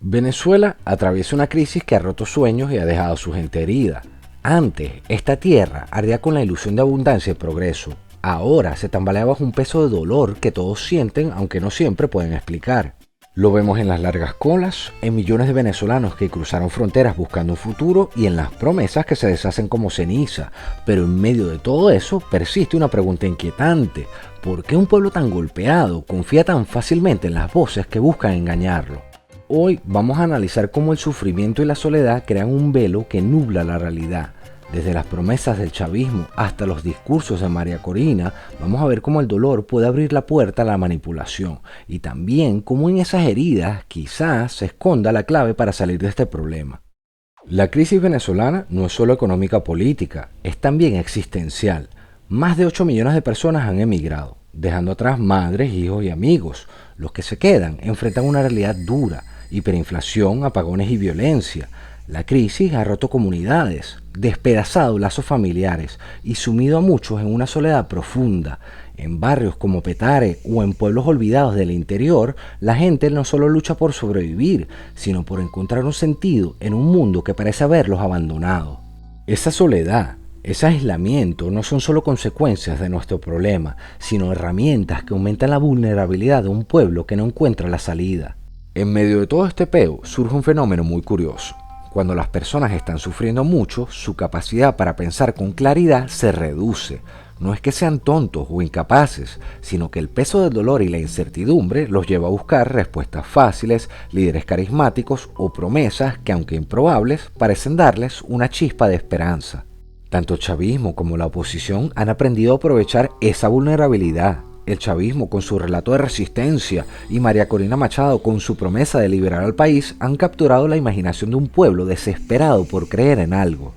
Venezuela atraviesa una crisis que ha roto sueños y ha dejado a su gente herida. Antes, esta tierra ardía con la ilusión de abundancia y progreso. Ahora se tambalea bajo un peso de dolor que todos sienten, aunque no siempre pueden explicar. Lo vemos en las largas colas, en millones de venezolanos que cruzaron fronteras buscando un futuro y en las promesas que se deshacen como ceniza. Pero en medio de todo eso persiste una pregunta inquietante. ¿Por qué un pueblo tan golpeado confía tan fácilmente en las voces que buscan engañarlo? Hoy vamos a analizar cómo el sufrimiento y la soledad crean un velo que nubla la realidad. Desde las promesas del chavismo hasta los discursos de María Corina, vamos a ver cómo el dolor puede abrir la puerta a la manipulación y también cómo en esas heridas quizás se esconda la clave para salir de este problema. La crisis venezolana no es solo económica o política, es también existencial. Más de 8 millones de personas han emigrado, dejando atrás madres, hijos y amigos. Los que se quedan enfrentan una realidad dura: hiperinflación, apagones y violencia. La crisis ha roto comunidades, despedazado lazos familiares y sumido a muchos en una soledad profunda. En barrios como Petare o en pueblos olvidados del interior, la gente no solo lucha por sobrevivir, sino por encontrar un sentido en un mundo que parece haberlos abandonado. Esa soledad, ese aislamiento no son solo consecuencias de nuestro problema, sino herramientas que aumentan la vulnerabilidad de un pueblo que no encuentra la salida. En medio de todo este peo surge un fenómeno muy curioso. Cuando las personas están sufriendo mucho, su capacidad para pensar con claridad se reduce. No es que sean tontos o incapaces, sino que el peso del dolor y la incertidumbre los lleva a buscar respuestas fáciles, líderes carismáticos o promesas que, aunque improbables, parecen darles una chispa de esperanza. Tanto el chavismo como la oposición han aprendido a aprovechar esa vulnerabilidad. El chavismo con su relato de resistencia y María Corina Machado con su promesa de liberar al país han capturado la imaginación de un pueblo desesperado por creer en algo.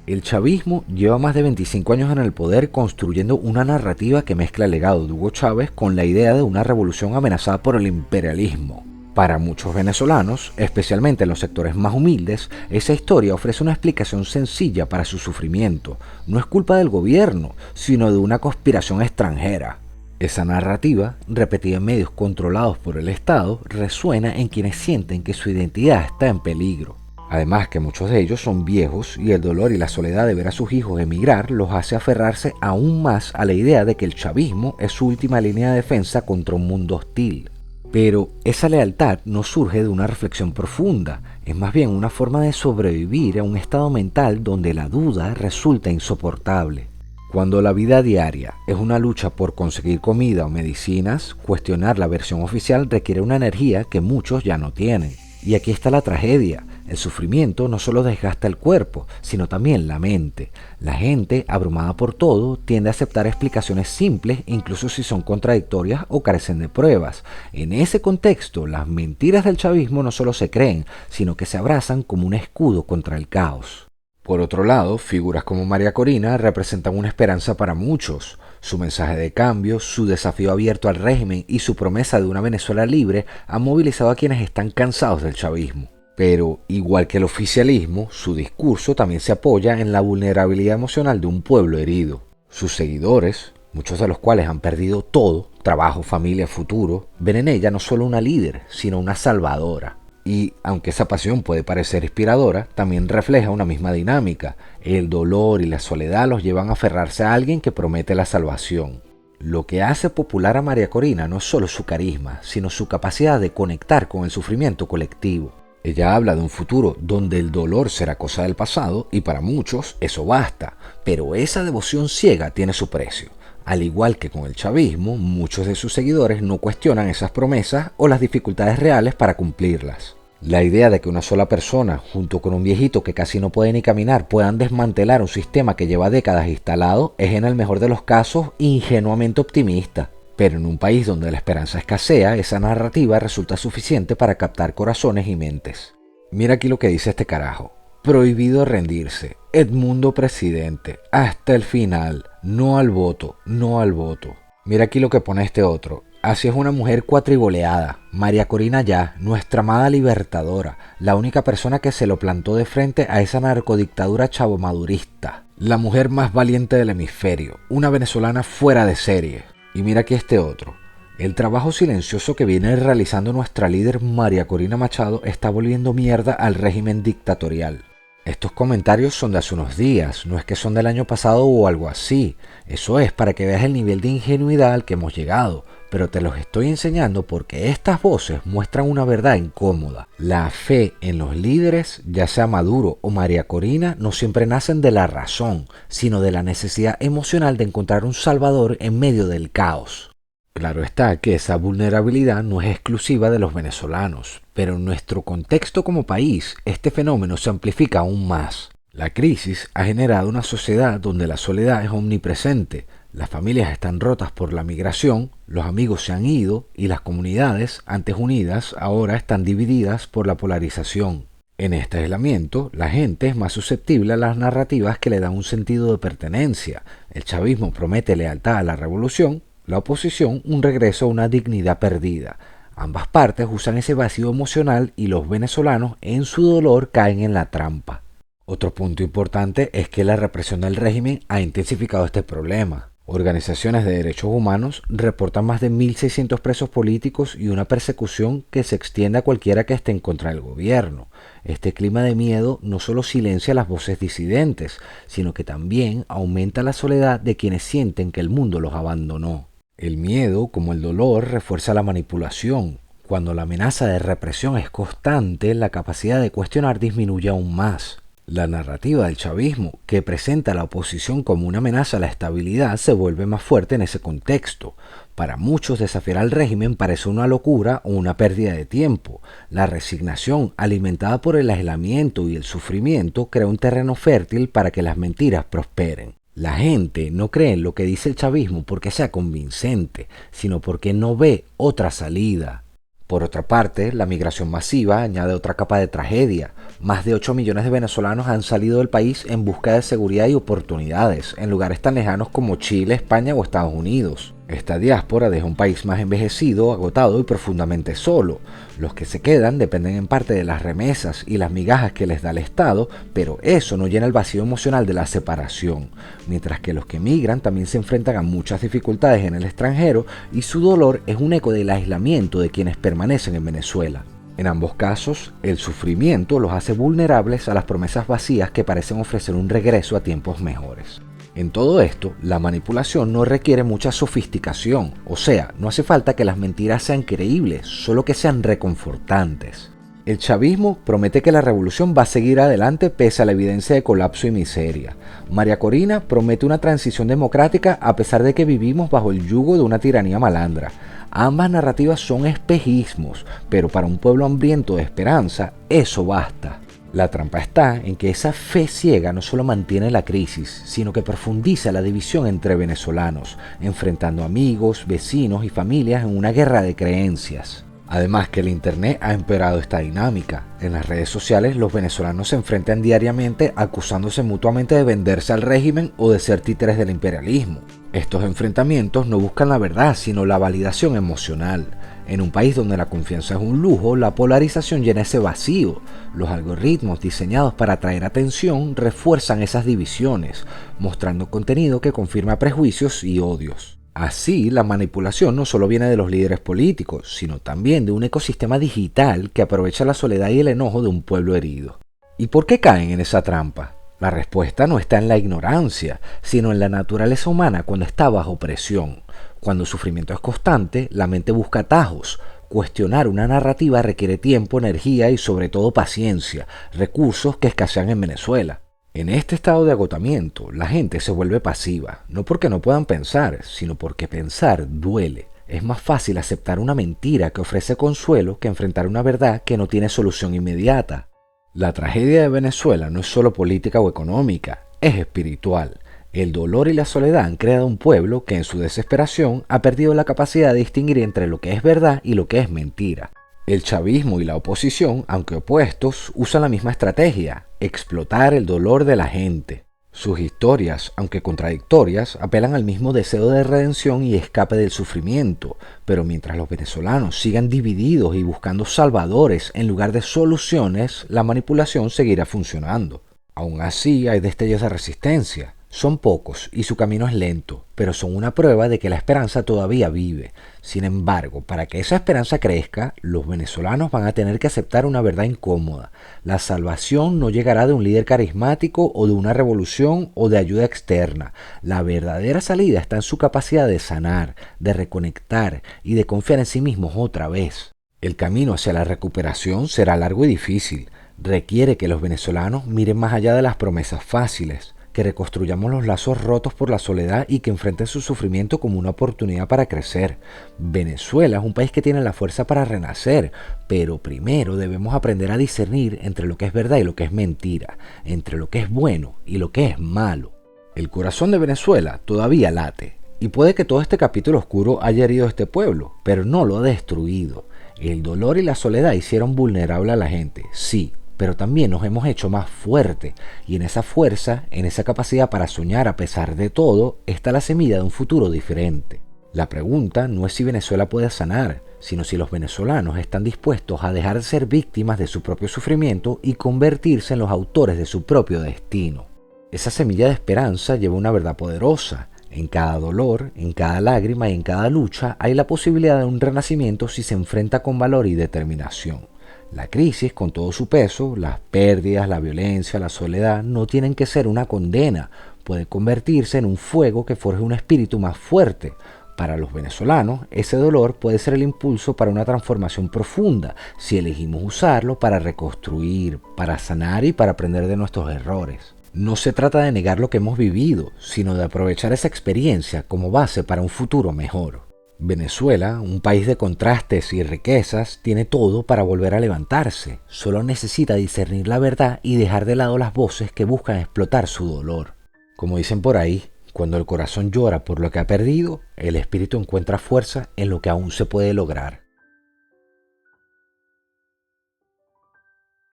El chavismo lleva más de 25 años en el poder construyendo una narrativa que mezcla el legado de Hugo Chávez con la idea de una revolución amenazada por el imperialismo. Para muchos venezolanos, especialmente en los sectores más humildes, esa historia ofrece una explicación sencilla para su sufrimiento. No es culpa del gobierno, sino de una conspiración extranjera. Esa narrativa, repetida en medios controlados por el Estado, resuena en quienes sienten que su identidad está en peligro. Además que muchos de ellos son viejos y el dolor y la soledad de ver a sus hijos emigrar los hace aferrarse aún más a la idea de que el chavismo es su última línea de defensa contra un mundo hostil. Pero esa lealtad no surge de una reflexión profunda, es más bien una forma de sobrevivir a un estado mental donde la duda resulta insoportable. Cuando la vida diaria es una lucha por conseguir comida o medicinas, cuestionar la versión oficial requiere una energía que muchos ya no tienen. Y aquí está la tragedia. El sufrimiento no solo desgasta el cuerpo, sino también la mente. La gente, abrumada por todo, tiende a aceptar explicaciones simples, incluso si son contradictorias o carecen de pruebas. En ese contexto, las mentiras del chavismo no solo se creen, sino que se abrazan como un escudo contra el caos. Por otro lado, figuras como María Corina representan una esperanza para muchos. Su mensaje de cambio, su desafío abierto al régimen y su promesa de una Venezuela libre han movilizado a quienes están cansados del chavismo. Pero, igual que el oficialismo, su discurso también se apoya en la vulnerabilidad emocional de un pueblo herido. Sus seguidores, muchos de los cuales han perdido todo, trabajo, familia, futuro, ven en ella no solo una líder, sino una salvadora. Y, aunque esa pasión puede parecer inspiradora, también refleja una misma dinámica. El dolor y la soledad los llevan a aferrarse a alguien que promete la salvación. Lo que hace popular a María Corina no es solo su carisma, sino su capacidad de conectar con el sufrimiento colectivo. Ella habla de un futuro donde el dolor será cosa del pasado y para muchos eso basta, pero esa devoción ciega tiene su precio. Al igual que con el chavismo, muchos de sus seguidores no cuestionan esas promesas o las dificultades reales para cumplirlas. La idea de que una sola persona, junto con un viejito que casi no puede ni caminar, puedan desmantelar un sistema que lleva décadas instalado es en el mejor de los casos ingenuamente optimista. Pero en un país donde la esperanza escasea, esa narrativa resulta suficiente para captar corazones y mentes. Mira aquí lo que dice este carajo. Prohibido rendirse. Edmundo presidente. Hasta el final. No al voto. No al voto. Mira aquí lo que pone este otro. Así es una mujer cuatriboleada. María Corina Ya, nuestra amada libertadora. La única persona que se lo plantó de frente a esa narcodictadura chavomadurista. La mujer más valiente del hemisferio. Una venezolana fuera de serie. Y mira aquí este otro. El trabajo silencioso que viene realizando nuestra líder María Corina Machado está volviendo mierda al régimen dictatorial. Estos comentarios son de hace unos días, no es que son del año pasado o algo así. Eso es para que veas el nivel de ingenuidad al que hemos llegado, pero te los estoy enseñando porque estas voces muestran una verdad incómoda. La fe en los líderes, ya sea Maduro o María Corina, no siempre nacen de la razón, sino de la necesidad emocional de encontrar un salvador en medio del caos. Claro está que esa vulnerabilidad no es exclusiva de los venezolanos, pero en nuestro contexto como país, este fenómeno se amplifica aún más. La crisis ha generado una sociedad donde la soledad es omnipresente, las familias están rotas por la migración, los amigos se han ido y las comunidades, antes unidas, ahora están divididas por la polarización. En este aislamiento, la gente es más susceptible a las narrativas que le dan un sentido de pertenencia. El chavismo promete lealtad a la revolución, la oposición un regreso a una dignidad perdida. Ambas partes usan ese vacío emocional y los venezolanos en su dolor caen en la trampa. Otro punto importante es que la represión del régimen ha intensificado este problema. Organizaciones de derechos humanos reportan más de 1.600 presos políticos y una persecución que se extiende a cualquiera que esté en contra del gobierno. Este clima de miedo no solo silencia las voces disidentes, sino que también aumenta la soledad de quienes sienten que el mundo los abandonó. El miedo, como el dolor, refuerza la manipulación. Cuando la amenaza de represión es constante, la capacidad de cuestionar disminuye aún más. La narrativa del chavismo, que presenta a la oposición como una amenaza a la estabilidad, se vuelve más fuerte en ese contexto. Para muchos, desafiar al régimen parece una locura o una pérdida de tiempo. La resignación, alimentada por el aislamiento y el sufrimiento, crea un terreno fértil para que las mentiras prosperen. La gente no cree en lo que dice el chavismo porque sea convincente, sino porque no ve otra salida. Por otra parte, la migración masiva añade otra capa de tragedia. Más de 8 millones de venezolanos han salido del país en busca de seguridad y oportunidades, en lugares tan lejanos como Chile, España o Estados Unidos. Esta diáspora deja un país más envejecido, agotado y profundamente solo. Los que se quedan dependen en parte de las remesas y las migajas que les da el Estado, pero eso no llena el vacío emocional de la separación. Mientras que los que migran también se enfrentan a muchas dificultades en el extranjero y su dolor es un eco del aislamiento de quienes permanecen en Venezuela. En ambos casos, el sufrimiento los hace vulnerables a las promesas vacías que parecen ofrecer un regreso a tiempos mejores. En todo esto, la manipulación no requiere mucha sofisticación, o sea, no hace falta que las mentiras sean creíbles, solo que sean reconfortantes. El chavismo promete que la revolución va a seguir adelante pese a la evidencia de colapso y miseria. María Corina promete una transición democrática a pesar de que vivimos bajo el yugo de una tiranía malandra. Ambas narrativas son espejismos, pero para un pueblo hambriento de esperanza, eso basta. La trampa está en que esa fe ciega no solo mantiene la crisis, sino que profundiza la división entre venezolanos, enfrentando amigos, vecinos y familias en una guerra de creencias. Además que el internet ha empeorado esta dinámica. En las redes sociales los venezolanos se enfrentan diariamente acusándose mutuamente de venderse al régimen o de ser títeres del imperialismo. Estos enfrentamientos no buscan la verdad, sino la validación emocional. En un país donde la confianza es un lujo, la polarización llena ese vacío. Los algoritmos diseñados para atraer atención refuerzan esas divisiones, mostrando contenido que confirma prejuicios y odios. Así, la manipulación no solo viene de los líderes políticos, sino también de un ecosistema digital que aprovecha la soledad y el enojo de un pueblo herido. ¿Y por qué caen en esa trampa? La respuesta no está en la ignorancia, sino en la naturaleza humana cuando está bajo presión. Cuando el sufrimiento es constante, la mente busca atajos. Cuestionar una narrativa requiere tiempo, energía y sobre todo paciencia, recursos que escasean en Venezuela. En este estado de agotamiento, la gente se vuelve pasiva, no porque no puedan pensar, sino porque pensar duele. Es más fácil aceptar una mentira que ofrece consuelo que enfrentar una verdad que no tiene solución inmediata. La tragedia de Venezuela no es solo política o económica, es espiritual. El dolor y la soledad han creado un pueblo que en su desesperación ha perdido la capacidad de distinguir entre lo que es verdad y lo que es mentira. El chavismo y la oposición, aunque opuestos, usan la misma estrategia: explotar el dolor de la gente. Sus historias, aunque contradictorias, apelan al mismo deseo de redención y escape del sufrimiento, pero mientras los venezolanos sigan divididos y buscando salvadores en lugar de soluciones, la manipulación seguirá funcionando. Aún así, hay destellos de resistencia. Son pocos y su camino es lento, pero son una prueba de que la esperanza todavía vive. Sin embargo, para que esa esperanza crezca, los venezolanos van a tener que aceptar una verdad incómoda. La salvación no llegará de un líder carismático o de una revolución o de ayuda externa. La verdadera salida está en su capacidad de sanar, de reconectar y de confiar en sí mismos otra vez. El camino hacia la recuperación será largo y difícil. Requiere que los venezolanos miren más allá de las promesas fáciles, que reconstruyamos los lazos rotos por la soledad y que enfrenten su sufrimiento como una oportunidad para crecer. Venezuela es un país que tiene la fuerza para renacer, pero primero debemos aprender a discernir entre lo que es verdad y lo que es mentira, entre lo que es bueno y lo que es malo. El corazón de Venezuela todavía late, y puede que todo este capítulo oscuro haya herido a este pueblo, pero no lo ha destruido. El dolor y la soledad hicieron vulnerable a la gente, sí, pero también nos hemos hecho más fuerte, y en esa fuerza, en esa capacidad para soñar a pesar de todo, está la semilla de un futuro diferente. La pregunta no es si Venezuela puede sanar, sino si los venezolanos están dispuestos a dejar de ser víctimas de su propio sufrimiento y convertirse en los autores de su propio destino. Esa semilla de esperanza lleva una verdad poderosa. En cada dolor, en cada lágrima y en cada lucha hay la posibilidad de un renacimiento si se enfrenta con valor y determinación. La crisis, con todo su peso, las pérdidas, la violencia, la soledad, no tienen que ser una condena. Puede convertirse en un fuego que forje un espíritu más fuerte. Para los venezolanos, ese dolor puede ser el impulso para una transformación profunda, si elegimos usarlo para reconstruir, para sanar y para aprender de nuestros errores. No se trata de negar lo que hemos vivido, sino de aprovechar esa experiencia como base para un futuro mejor. Venezuela, un país de contrastes y riquezas, tiene todo para volver a levantarse. Solo necesita discernir la verdad y dejar de lado las voces que buscan explotar su dolor. Como dicen por ahí, cuando el corazón llora por lo que ha perdido, el espíritu encuentra fuerza en lo que aún se puede lograr.